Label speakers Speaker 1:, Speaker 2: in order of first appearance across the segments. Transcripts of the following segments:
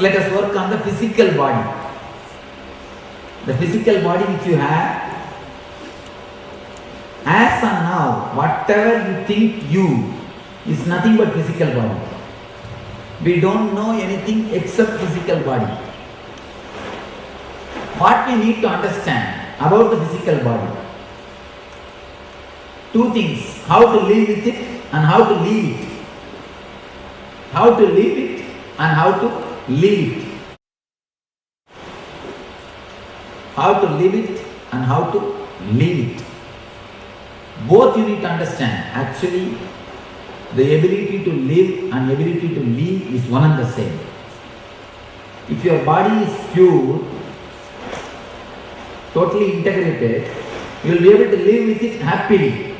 Speaker 1: let us work on the physical body. The physical body which you have, as and now, whatever you think you is nothing but physical body. We don't know anything except physical body. What we need to understand about the physical body? Two things: how to live with it and how to leave it. How to live it and how to leave it. How to live it and how to leave it. Both you need to understand. Actually, the ability to live and ability to leave is one and the same. If your body is pure, totally integrated, you will be able to live with it happily.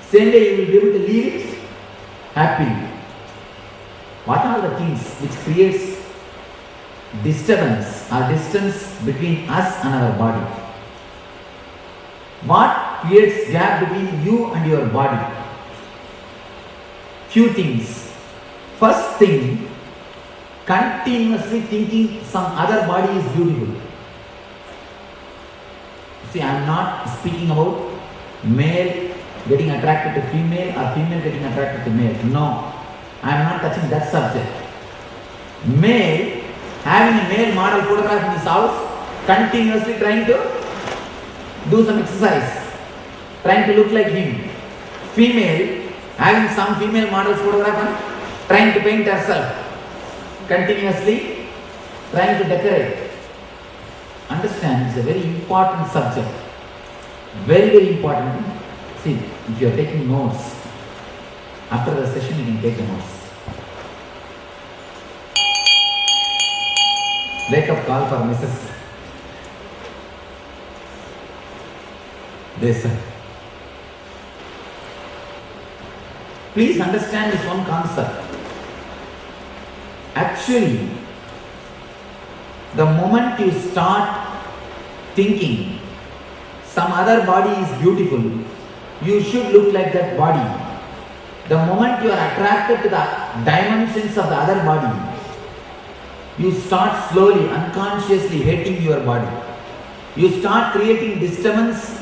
Speaker 1: Same way you will be able to leave it happily. What are the things which creates disturbance or distance between us and our body? What creates gap between you and your body? Few things. First thing, continuously thinking some other body is beautiful. See, I am not speaking about male getting attracted to female or female getting attracted to male. No, I am not touching that subject. Male having a male model photograph in his house, continuously trying to do some exercise, trying to look like him. Female having some female model photograph and trying to paint herself, continuously trying to decorate. Understand, it's a very important subject. Very, very important. See, if you are taking notes, after the session you can take the notes. Wake up call for Mrs. Desai. Please understand this one concept. Actually, the moment you start thinking some other body is beautiful, you should look like that body. The moment you are attracted to the dimensions of the other body, you start slowly, unconsciously hating your body. You start creating disturbance.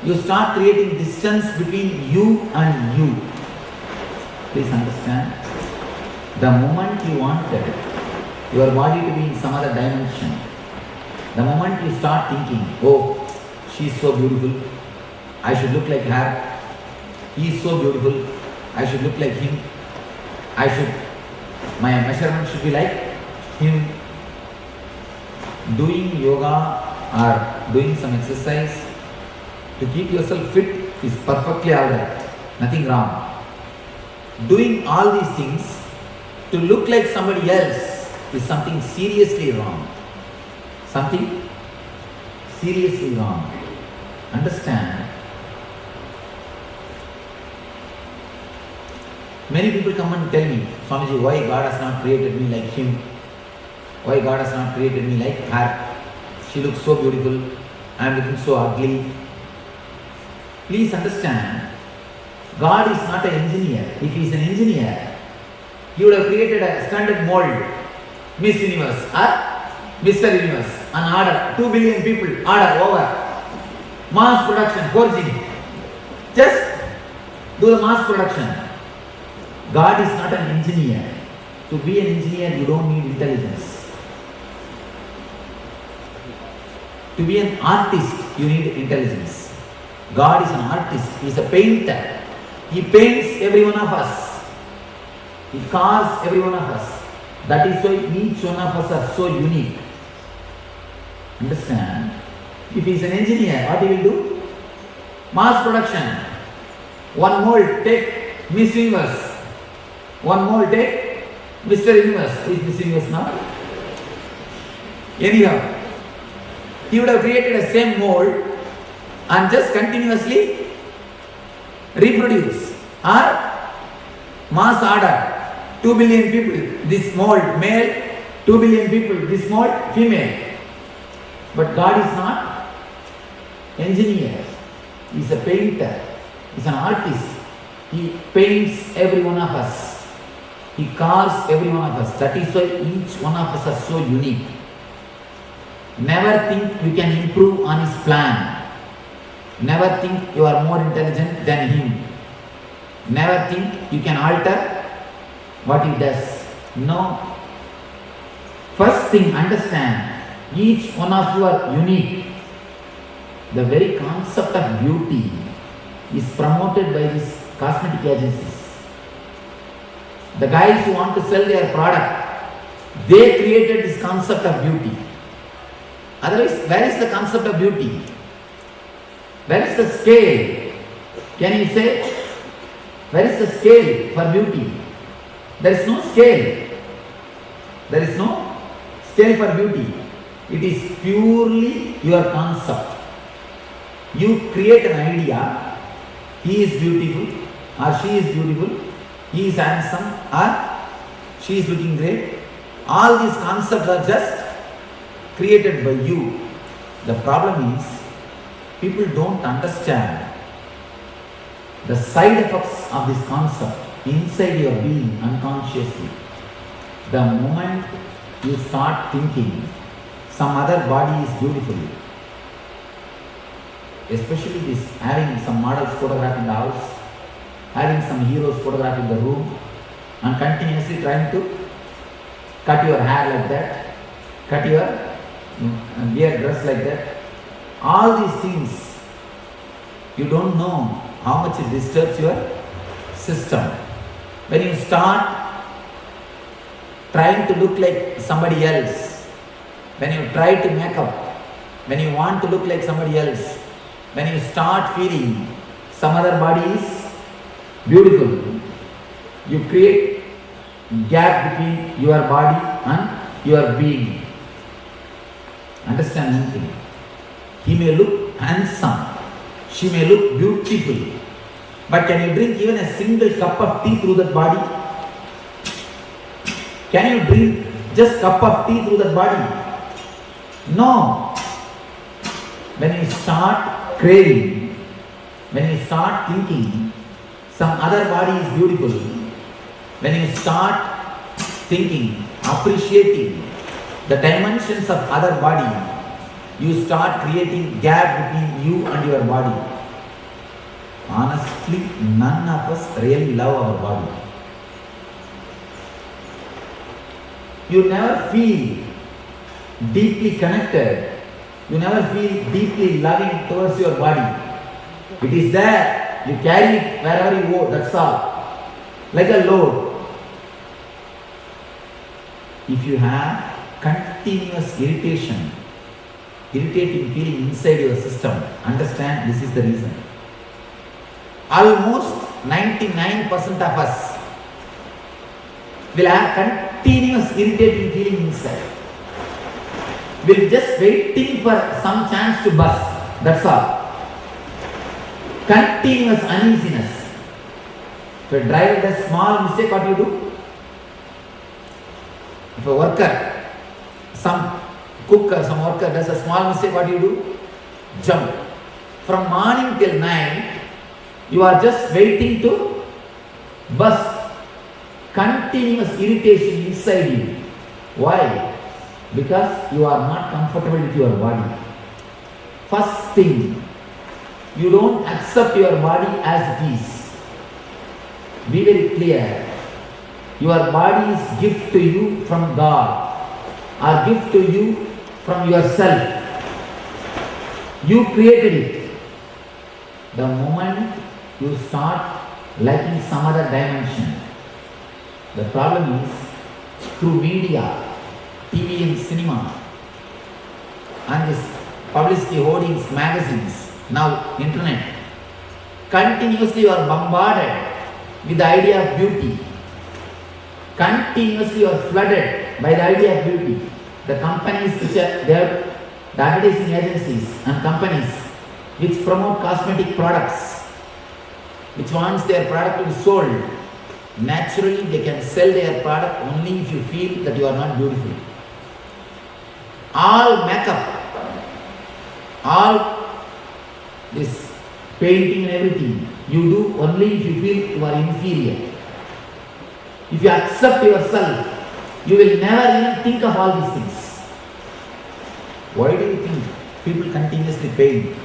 Speaker 1: You start creating distance between you and you. Please understand. The moment you wanted your body to be in some other dimension, the moment you start thinking, oh, she is so beautiful, I should look like her, he is so beautiful, I should look like him, my measurement should be like him. Doing yoga or doing some exercise to keep yourself fit is perfectly alright, nothing wrong. Doing all these things to look like somebody else is something seriously wrong. Something seriously wrong. Understand? Many people come and tell me, Swamiji, why God has not created me like him? Why God has not created me like her? She looks so beautiful, I am looking so ugly. Please understand, God is not an engineer. If he is an engineer, he would have created a standard mold, Miss Universe or Mr. Universe, an order, 2 billion people, order over. Mass production, forging. Just do the mass production. God is not an engineer. To be an engineer, you don't need intelligence. To be an artist, you need intelligence. God is an artist. He is a painter. He paints every one of us. He carves every one of us. That is why each one of us are so unique. Understand? If he is an engineer, what he will do? Mass production. One mold, take Miss Universe. One mold, take Mr. Universe. Who is Miss Universe now? Anyhow, he would have created a same mold and just continuously reproduce or mass order. 2 billion people, this mold male, 2 billion people, this mold female. But God is not engineer. He is a painter. He is an artist. He paints every one of us. He calls every one of us. That is why each one of us are so unique. Never think you can improve on his plan. Never think you are more intelligent than him. Never think you can alter what he does. No. First thing, understand, each one of you are unique. The very concept of beauty is promoted by these cosmetic agencies. The guys who want to sell their product, they created this concept of beauty. Otherwise, where is the concept of beauty? Where is the scale? Can you say? Where is the scale for beauty? There is no scale. There is no scale for beauty. It is purely your concept. You create an idea, he is beautiful or she is beautiful, he is handsome or she is looking great. All these concepts are just created by you. The problem is, people don't understand the side effects of this concept inside your being unconsciously. The moment you start thinking some other body is beautiful, especially this having some models photograph in the house, having some heroes photograph in the room, and continuously trying to cut your hair like that, cut your wear dress like that. All these things, you don't know how much it disturbs your system. When you start trying to look like somebody else, when you try to make up, when you want to look like somebody else, when you start feeling some other body is beautiful, you create gap between your body and your being. Understand one thing. He may look handsome, she may look beautiful, but can you drink even a single cup of tea through that body? Can you drink just cup of tea through that body? No. When you start craving, when you start thinking some other body is beautiful, when you start thinking, appreciating the dimensions of other body, you start creating gap between you and your body. Honestly, none of us really love our body. You never feel deeply connected. You never feel deeply loving towards your body. It is there. You carry it wherever you go. That's all. Like a load. If you have continuous irritation, irritating feeling inside your system, understand this is the reason. Almost 99% of us will have continuous irritating feeling inside. We're just waiting for some chance to bust. That's all. Continuous uneasiness. If a driver does small mistake, what do you do? If a worker, some cook or some worker does a small mistake, what do you do? Jump. From morning till night, you are just waiting to bust. Continuous irritation inside you. Why? Because you are not comfortable with your body. First thing, you don't accept your body as it is. Be very clear. Your body is gift to you from God, or gift to you from yourself. You created it. The moment you start liking some other dimension, the problem is through media, TV and cinema, and this publicity hoardings, magazines, now internet, continuously you are bombarded with the idea of beauty. Continuously you are flooded by the idea of beauty. The companies which are there, the advertising agencies and companies which promote cosmetic products, which wants their product to be sold, naturally they can sell their product only if you feel that you are not beautiful. All makeup, all this painting and everything, you do only if you feel you are inferior. If you accept yourself, you will never even think of all these things. Why do you think people continuously paint?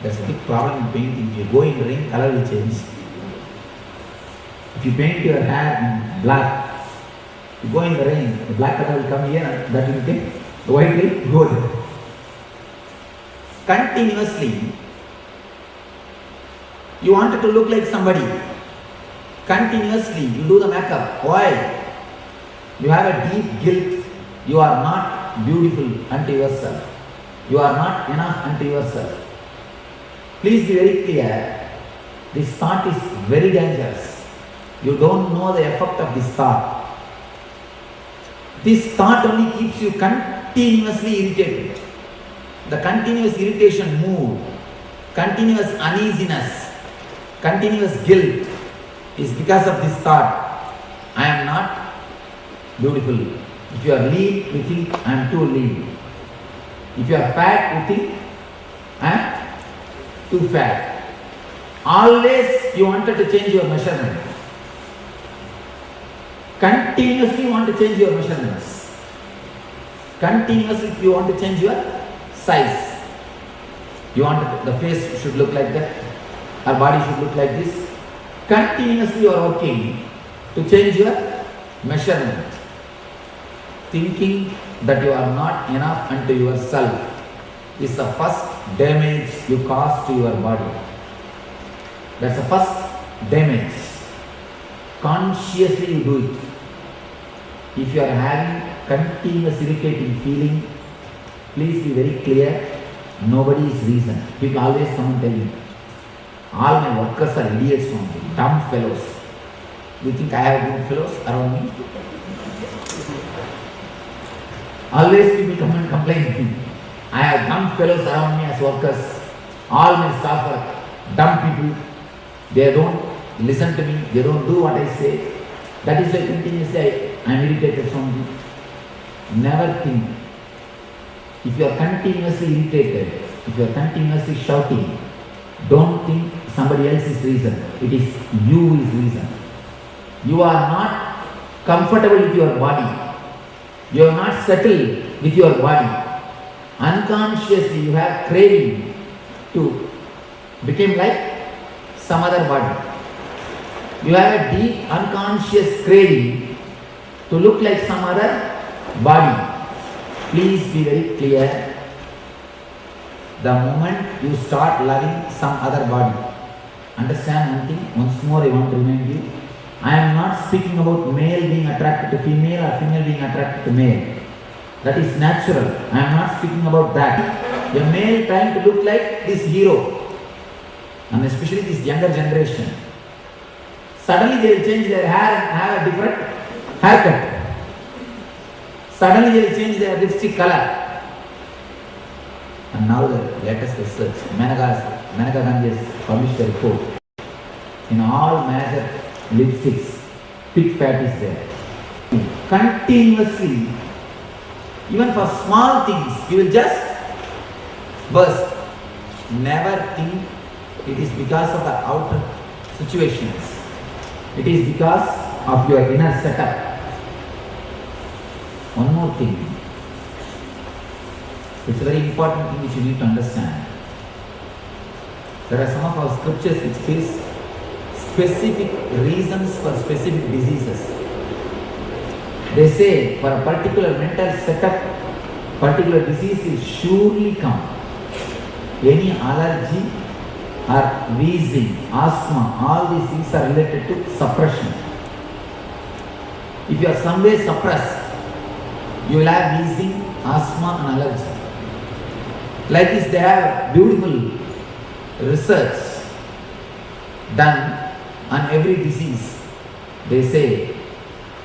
Speaker 1: There's a big problem in painting. If you go in the rain, color will change. If you paint your hair in black, you go in the rain, the black color will come here and that will become the white will go there. Continuously, you wanted to look like somebody. Continuously, you do the makeup. Why? You have a deep guilt. You are not beautiful unto yourself. You are not enough unto yourself. Please be very clear. This thought is very dangerous. You don't know the effect of this thought. This thought only keeps you continuously irritated. The continuous irritation mood, continuous uneasiness, continuous guilt is because of this thought. I am not beautiful. If you are lean, you think I am too lean. If you are fat, you think I am too fat. Always you wanted to change your measurement. Continuously you want to change your measurements. Continuously you want to change your size. You want the face should look like that. Our body should look like this. Continuously you are working to change your measurement. Thinking that you are not enough unto yourself is the first damage you cause to your body. That's the first damage. Consciously you do it. If you are having continuous irritating feeling, please be very clear. Nobody is reason. People always come and tell me, all my workers are idiots only, dumb fellows. Do you think I have good fellows around me? Always people come and complain to me. I have dumb fellows around me as workers. All my staff are dumb people. They don't listen to me. They don't do what I say. That is why continuously I am irritated from you. Never think. If you are continuously irritated, if you are continuously shouting, don't think somebody else is reason. It is you who is reason. You are not comfortable with your body. You are not settled with your body. Unconsciously you have craving to become like some other body. You have a deep unconscious craving to look like some other body. Please be very clear. The moment you start loving some other body, understand one thing, once more I want to remind you, I am not speaking about male being attracted to female or female being attracted to male. That is natural. I am not speaking about that. A male trying to look like this hero, and especially this younger generation. Suddenly they will change their hair and have a different haircut. Suddenly they will change their lipstick color. And now the latest research, Maneka Gandhi has published a report. In all major lipsticks, pig fat is there. Continuously, even for small things, you will just burst. Never think it is because of the outer situations. It is because of your inner setup. One more thing. It's a very important thing which you need to understand. There are some of our scriptures which gives specific reasons for specific diseases. They say for a particular mental setup, particular disease will surely come. Any allergy or wheezing, asthma, all these things are related to suppression. If you are somewhere suppressed, you will have wheezing, asthma and allergy. Like this, they have beautiful research done on every disease. They say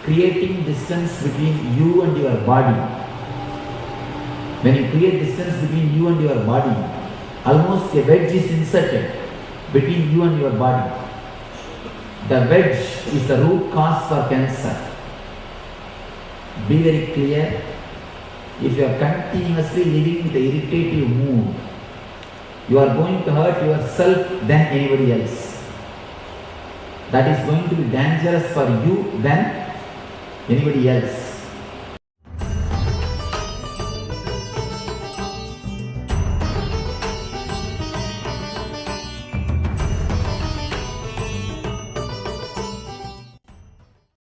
Speaker 1: creating distance between you and your body. When you create distance between you and your body, almost a wedge is inserted between you and your body. The wedge is the root cause for cancer. Be very clear. If you are continuously living with the irritative mood, you are going to hurt yourself than anybody else. that is going to be dangerous for you than anybody else.